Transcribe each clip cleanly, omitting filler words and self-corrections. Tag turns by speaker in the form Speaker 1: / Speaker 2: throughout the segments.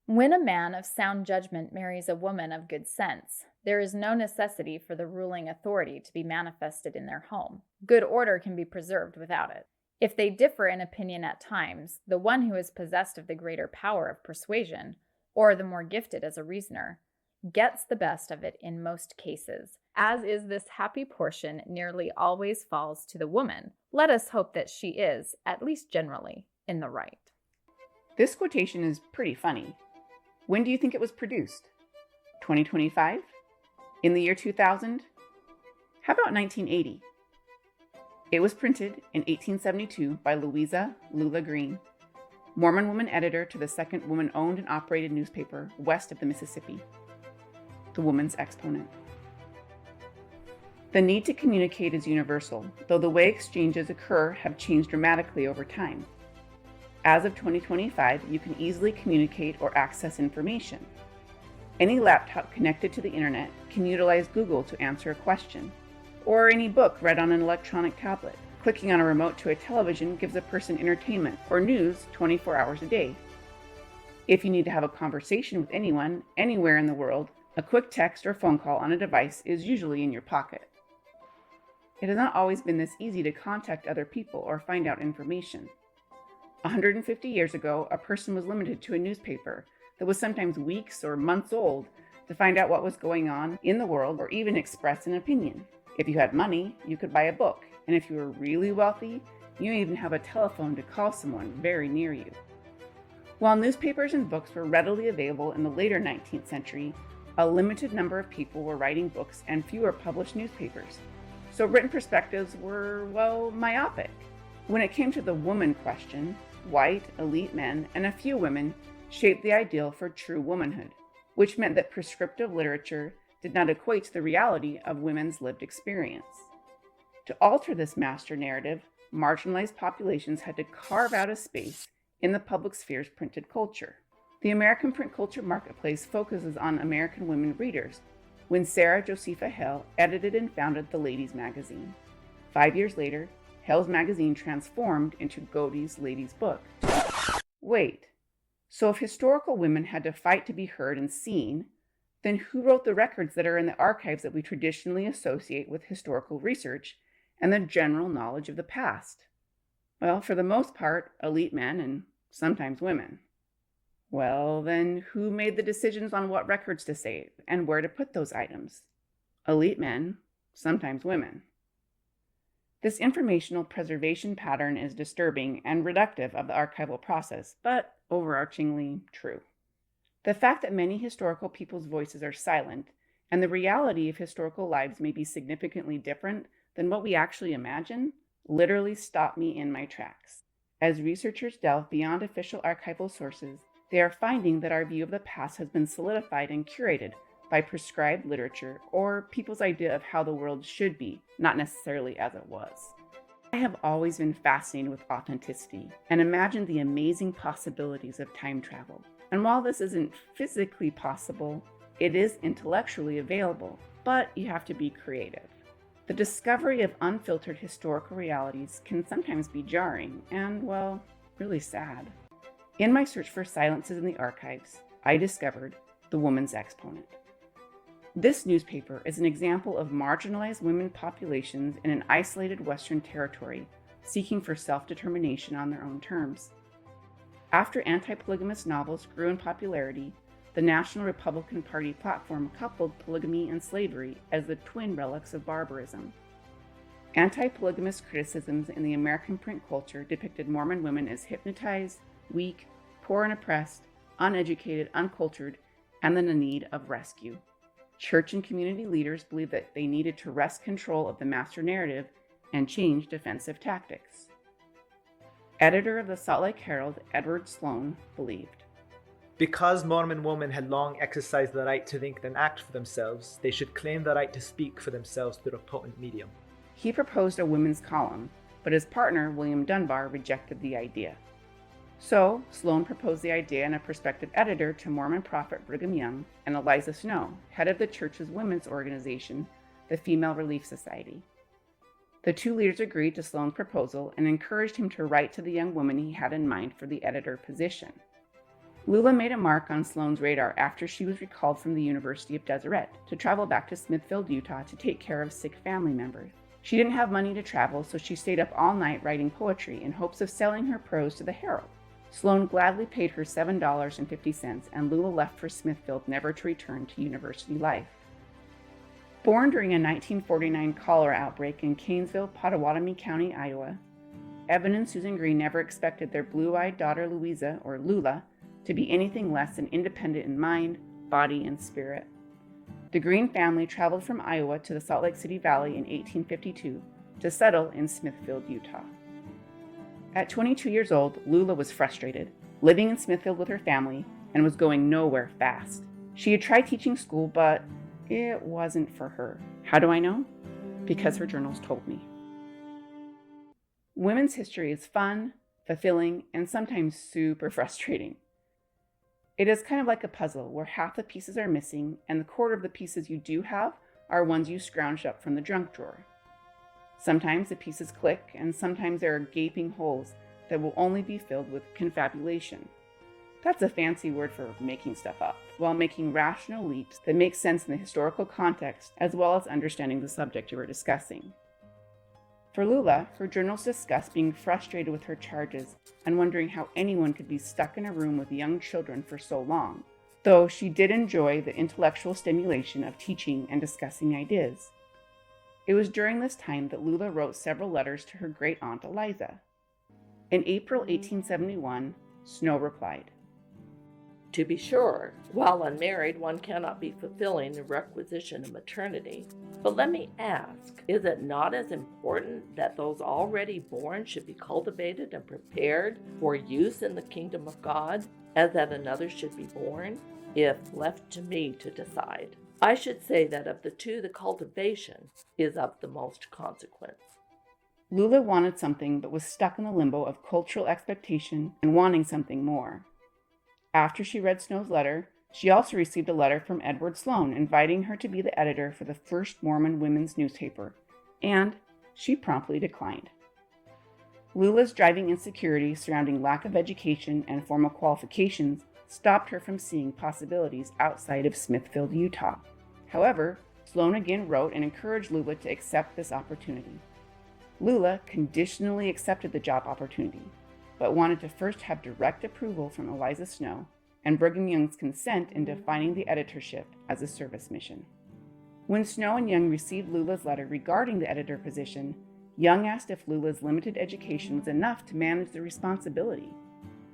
Speaker 1: When a man of sound judgment marries a woman of good sense, there is no necessity for the ruling authority to be manifested in their home. Good order can be preserved without it. If they differ in opinion at times, the one who is possessed of the greater power of persuasion, or the more gifted as a reasoner, gets the best of it in most cases. As is this happy portion nearly always falls to the woman, let us hope that she is, at least generally, in the right.
Speaker 2: This quotation is pretty funny. When do you think it was produced? 2025? In the year 2000? How about 1980? It was printed in 1872 by Lula Green, Mormon woman editor to the second woman-owned and operated newspaper west of the Mississippi, the Woman's Exponent. The need to communicate is universal, though the way exchanges occur have changed dramatically over time. As of 2025, you can easily communicate or access information. Any laptop connected to the internet can utilize Google to answer a question, or any book read on an electronic tablet. Clicking on a remote to a television gives a person entertainment or news 24 hours a day. If you need to have a conversation with anyone, anywhere in the world, a quick text or phone call on a device is usually in your pocket. It has not always been this easy to contact other people or find out information. 150 years ago, a person was limited to a newspaper that was sometimes weeks or months old to find out what was going on in the world or even express an opinion. If you had money, you could buy a book, and if you were really wealthy, you may even have a telephone to call someone very near you. While newspapers and books were readily available in the later 19th century, a limited number of people were writing books and fewer published newspapers. So written perspectives were, myopic. When it came to the woman question, white, elite men, and a few women shaped the ideal for true womanhood, which meant that prescriptive literature did not equate to the reality of women's lived experience. To alter this master narrative, marginalized populations had to carve out a space in the public sphere's printed culture. The American print culture marketplace focuses on American women readers when Sarah Josepha Hale edited and founded the Ladies Magazine. 5 years later, Hale's magazine transformed into Godey's Ladies Book. Wait, so if historical women had to fight to be heard and seen, then who wrote the records that are in the archives that we traditionally associate with historical research and the general knowledge of the past? Well, for the most part, elite men and sometimes women. Well, then who made the decisions on what records to save and where to put those items? Elite men, sometimes women. This informational preservation pattern is disturbing and reductive of the archival process, but overarchingly true. The fact that many historical people's voices are silent and the reality of historical lives may be significantly different than what we actually imagine literally stopped me in my tracks. As researchers delve beyond official archival sources, they are finding that our view of the past has been solidified and curated by prescribed literature or people's idea of how the world should be, not necessarily as it was. I have always been fascinated with authenticity and imagined the amazing possibilities of time travel. And while this isn't physically possible, it is intellectually available, but you have to be creative. The discovery of unfiltered historical realities can sometimes be jarring and, really sad. In my search for silences in the archives, I discovered the Woman's Exponent. This newspaper is an example of marginalized women populations in an isolated Western territory seeking for self-determination on their own terms. After anti-polygamous novels grew in popularity, the National Republican Party platform coupled polygamy and slavery as the twin relics of barbarism. Anti-polygamous criticisms in the American print culture depicted Mormon women as hypnotized, weak, poor and oppressed, uneducated, uncultured, and in the need of rescue. Church and community leaders believed that they needed to wrest control of the master narrative and change defensive tactics. Editor of the Salt Lake Herald, Edward Sloan, believed,
Speaker 3: because Mormon women had long exercised the right to think and act for themselves, they should claim the right to speak for themselves through a potent medium.
Speaker 2: He proposed a women's column, but his partner, William Dunbar, rejected the idea. So, Sloan proposed the idea and a prospective editor to Mormon prophet Brigham Young and Eliza Snow, head of the church's women's organization, the Female Relief Society. The two leaders agreed to Sloan's proposal and encouraged him to write to the young woman he had in mind for the editor position. Lula made a mark on Sloane's radar after she was recalled from the University of Deseret to travel back to Smithfield, Utah to take care of sick family members. She didn't have money to travel, so she stayed up all night writing poetry in hopes of selling her prose to the Herald. Sloane gladly paid her $7.50, and Lula left for Smithfield, never to return to university life. Born during a 1949 cholera outbreak in Canesville, Pottawatomie County, Iowa, Evan and Susan Green never expected their blue-eyed daughter Louisa, or Lula, to be anything less than independent in mind, body, and spirit. The Green family traveled from Iowa to the Salt Lake City Valley in 1852 to settle in Smithfield, Utah. At 22 years old, Lula was frustrated, living in Smithfield with her family, and was going nowhere fast. She had tried teaching school, but it wasn't for her. How do I know? Because her journals told me. Women's history is fun, fulfilling, and sometimes super frustrating. It is kind of like a puzzle where half the pieces are missing and the quarter of the pieces you do have are ones you scrounged up from the junk drawer. Sometimes the pieces click, and sometimes there are gaping holes that will only be filled with confabulation. That's a fancy word for making stuff up, while making rational leaps that make sense in the historical context as well as understanding the subject you are discussing. For Lula, her journals discuss being frustrated with her charges and wondering how anyone could be stuck in a room with young children for so long, though she did enjoy the intellectual stimulation of teaching and discussing ideas. It was during this time that Lula wrote several letters to her great-aunt Eliza. In April 1871, Snow replied,
Speaker 4: "To be sure, while unmarried, one cannot be fulfilling the requisition of maternity. But let me ask, is it not as important that those already born should be cultivated and prepared for use in the kingdom of God, as that another should be born? If left to me to decide, I should say that of the two, the cultivation is of the most consequence."
Speaker 2: Lula wanted something but was stuck in the limbo of cultural expectation and wanting something more. After she read Snow's letter, she also received a letter from Edward Sloane inviting her to be the editor for the first Mormon women's newspaper, and she promptly declined. Lula's driving insecurity surrounding lack of education and formal qualifications stopped her from seeing possibilities outside of Smithfield, Utah. However, Sloane again wrote and encouraged Lula to accept this opportunity. Lula conditionally accepted the job opportunity, but wanted to first have direct approval from Eliza Snow and Brigham Young's consent in defining the editorship as a service mission. When Snow and Young received Lula's letter regarding the editor position, Young asked if Lula's limited education was enough to manage the responsibility.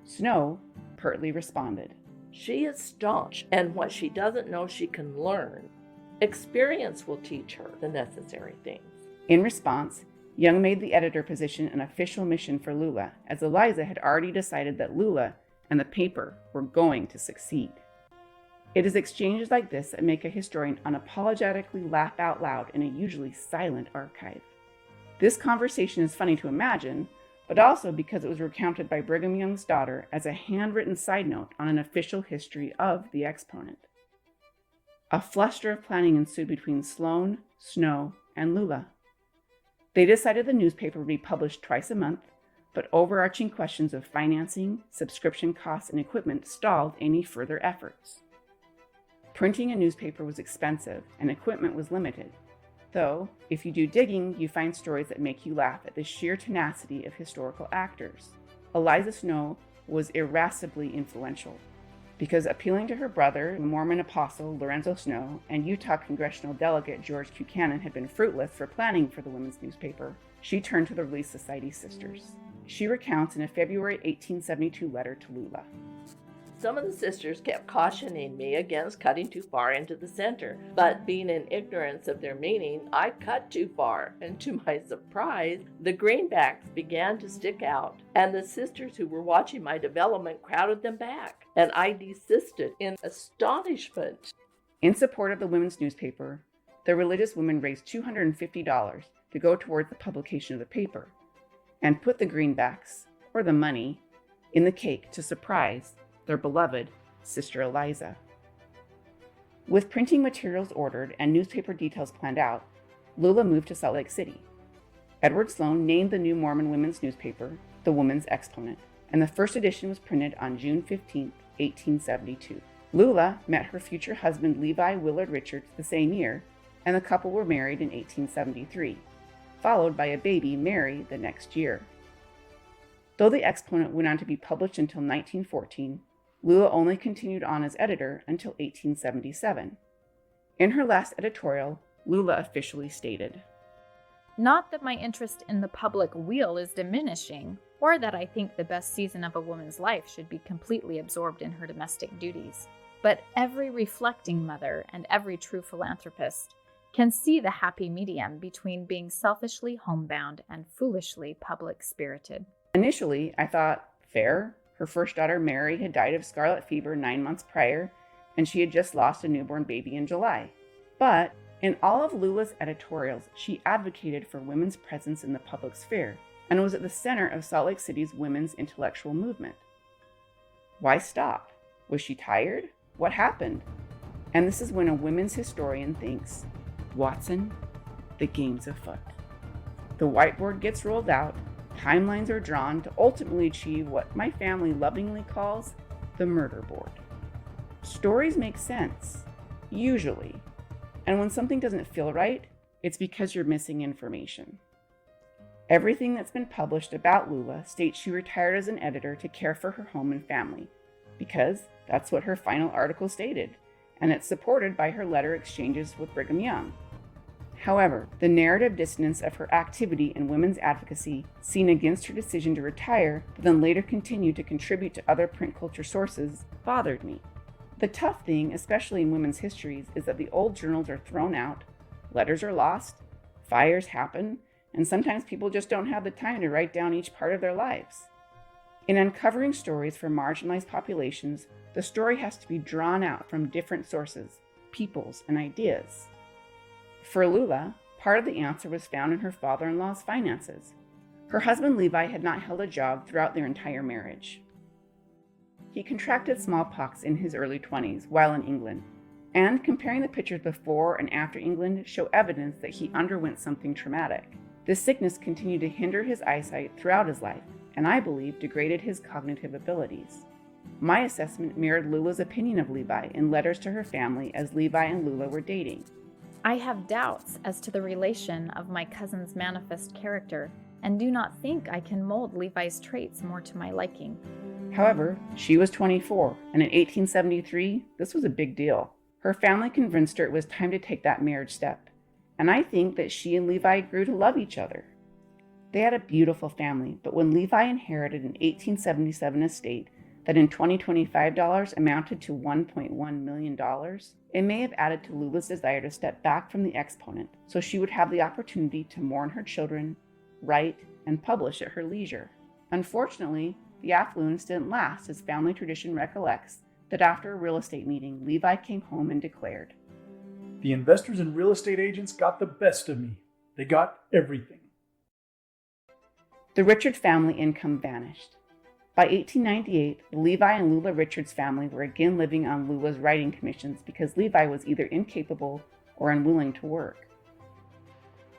Speaker 2: Snow pertly responded,
Speaker 4: "She is staunch, and what she doesn't know she can learn. Experience will teach her the necessary things."
Speaker 2: In response, Young made the editor position an official mission for Lula, as Eliza had already decided that Lula and the paper were going to succeed. It is exchanges like this that make a historian unapologetically laugh out loud in a usually silent archive. This conversation is funny to imagine, but also because it was recounted by Brigham Young's daughter as a handwritten side note on an official history of the exponent. A fluster of planning ensued between Sloane, Snow, and Lula. They decided the newspaper would be published twice a month, but overarching questions of financing, subscription costs, and equipment stalled any further efforts. Printing a newspaper was expensive, and equipment was limited. Though, if you do digging, you find stories that make you laugh at the sheer tenacity of historical actors. Eliza Snow was irascibly influential, because appealing to her brother, the Mormon apostle Lorenzo Snow, and Utah congressional delegate George Buchanan had been fruitless for planning for the women's newspaper, she turned to the Relief Society sisters. She recounts in a February 1872 letter to Lula.
Speaker 4: "Some of the sisters kept cautioning me against cutting too far into the center, but being in ignorance of their meaning, I cut too far, and to my surprise, the greenbacks began to stick out, and the sisters who were watching my development crowded them back, and I desisted in astonishment."
Speaker 2: In support of the women's newspaper, the religious women raised $250 to go towards the publication of the paper, and put the greenbacks, or the money, in the cake to surprise their beloved Sister Eliza. With printing materials ordered and newspaper details planned out, Lula moved to Salt Lake City. Edward Sloane named the new Mormon women's newspaper the Woman's Exponent, and the first edition was printed on June 15, 1872. Lula met her future husband Levi Willard Richards the same year, and the couple were married in 1873, followed by a baby, Mary, the next year. Though the exponent went on to be published until 1914, Lula only continued on as editor until 1877. In her last editorial, Lula officially stated,
Speaker 1: "Not that my interest in the public weal is diminishing, or that I think the best season of a woman's life should be completely absorbed in her domestic duties. But every reflecting mother and every true philanthropist can see the happy medium between being selfishly homebound and foolishly public-spirited."
Speaker 2: Initially, I thought, fair. Her first daughter, Mary, had died of scarlet fever 9 months prior, and she had just lost a newborn baby in July. But in all of Lula's editorials, she advocated for women's presence in the public sphere and was at the center of Salt Lake City's women's intellectual movement. Why stop? Was she tired? What happened? And this is when a women's historian thinks, Watson, the game's afoot. The whiteboard gets rolled out, timelines are drawn to ultimately achieve what my family lovingly calls the murder board. Stories make sense, usually, and when something doesn't feel right, it's because you're missing information. Everything that's been published about Lula states she retired as an editor to care for her home and family, because that's what her final article stated, and it's supported by her letter exchanges with Brigham Young. However, the narrative dissonance of her activity in women's advocacy, seen against her decision to retire, but then later continued to contribute to other print culture sources, bothered me. The tough thing, especially in women's histories, is that the old journals are thrown out, letters are lost, fires happen, and sometimes people just don't have the time to write down each part of their lives. In uncovering stories for marginalized populations, the story has to be drawn out from different sources, peoples, and ideas. For Lula, part of the answer was found in her father-in-law's finances. Her husband Levi had not held a job throughout their entire marriage. He contracted smallpox in his early 20s while in England, and comparing the pictures before and after England show evidence that he underwent something traumatic. This sickness continued to hinder his eyesight throughout his life, and I believe degraded his cognitive abilities. My assessment mirrored Lula's opinion of Levi in letters to her family as Levi and Lula were dating.
Speaker 1: "I have doubts as to the relation of my cousin's manifest character, and do not think I can mold Levi's traits more to my liking."
Speaker 2: However, she was 24, and in 1873, this was a big deal. Her family convinced her it was time to take that marriage step, and I think that she and Levi grew to love each other. They had a beautiful family, but when Levi inherited an 1877 estate that in 2025 dollars amounted to $1.1 million, it may have added to Lula's desire to step back from the exponent so she would have the opportunity to mourn her children, write, and publish at her leisure. Unfortunately, the affluence didn't last, as family tradition recollects that after a real estate meeting, Levi came home and declared,
Speaker 5: "The investors and real estate agents got the best of me. They got everything."
Speaker 2: The Richard family income vanished. By 1898, the Levi and Lula Richards family were again living on Lula's writing commissions because Levi was either incapable or unwilling to work.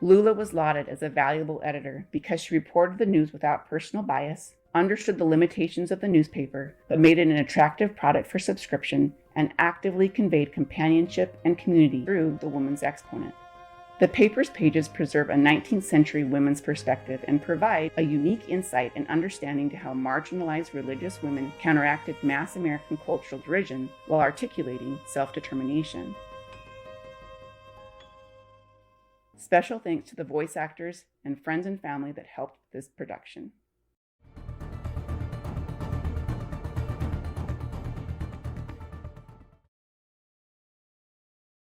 Speaker 2: Lula was lauded as a valuable editor because she reported the news without personal bias, understood the limitations of the newspaper, but made it an attractive product for subscription, and actively conveyed companionship and community through the Woman's Exponent. The paper's pages preserve a 19th century women's perspective and provide a unique insight and understanding to how marginalized religious women counteracted mass American cultural derision while articulating self-determination. Special thanks to the voice actors and friends and family that helped this production.